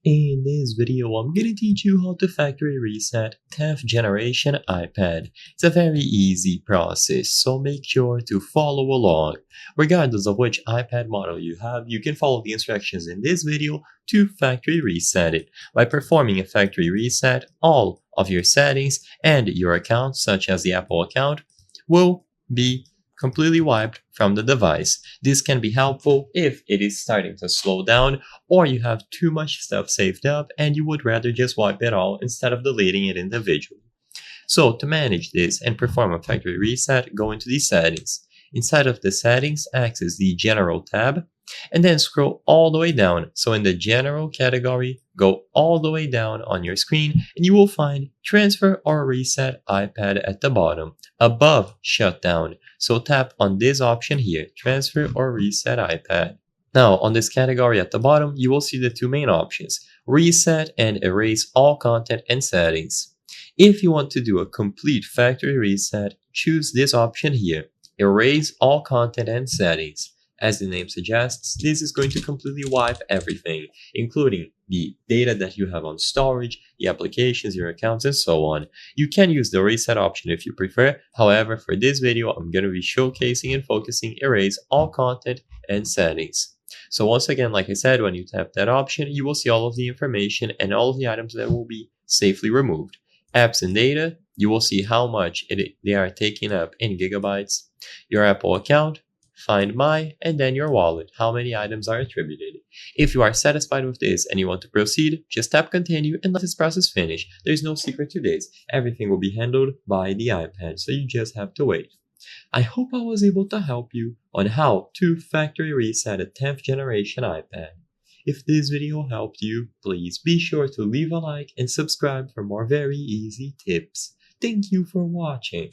In this video, I'm going to teach you how to factory reset 10th generation iPad. It's a very easy process, so make sure to follow along. Regardless of which iPad model you have, you can follow the instructions in this video to factory reset it. By performing a factory reset, all of your settings and your accounts, such as the Apple account, will be completely wiped from the device. This can be helpful if it is starting to slow down or you have too much stuff saved up and you would rather just wipe it all instead of deleting it individually. So to manage this and perform a factory reset, go into the settings. Inside of the settings, access the General tab and then scroll all the way down. So in the General category, go all the way down on your screen and you will find Transfer or Reset iPad at the bottom, above Shutdown. So tap on this option here, Transfer or Reset iPad. Now, on this category at the bottom, you will see the two main options, Reset and Erase all content and settings. If you want to do a complete factory reset, choose this option here, Erase all content and settings. As the name suggests, this is going to completely wipe everything, including the data that you have on storage, the applications, your accounts, and so on. You can use the reset option if you prefer. However, for this video, I'm going to be showcasing and focusing Erase all content and settings. So once again, like I said, when you tap that option, you will see all of the information and all of the items that will be safely removed. Apps and data, you will see how much they are taking up in gigabytes. Your Apple account, Find My, and then your wallet, how many items are attributed. If you are satisfied with this and you want to proceed, just tap continue and let this process finish. There's no secret to this. Everything will be handled by the iPad, so you just have to wait. I hope I was able to help you on how to factory reset a 10th generation iPad. If this video helped you, please be sure to leave a like and subscribe for more very easy tips. Thank you for watching.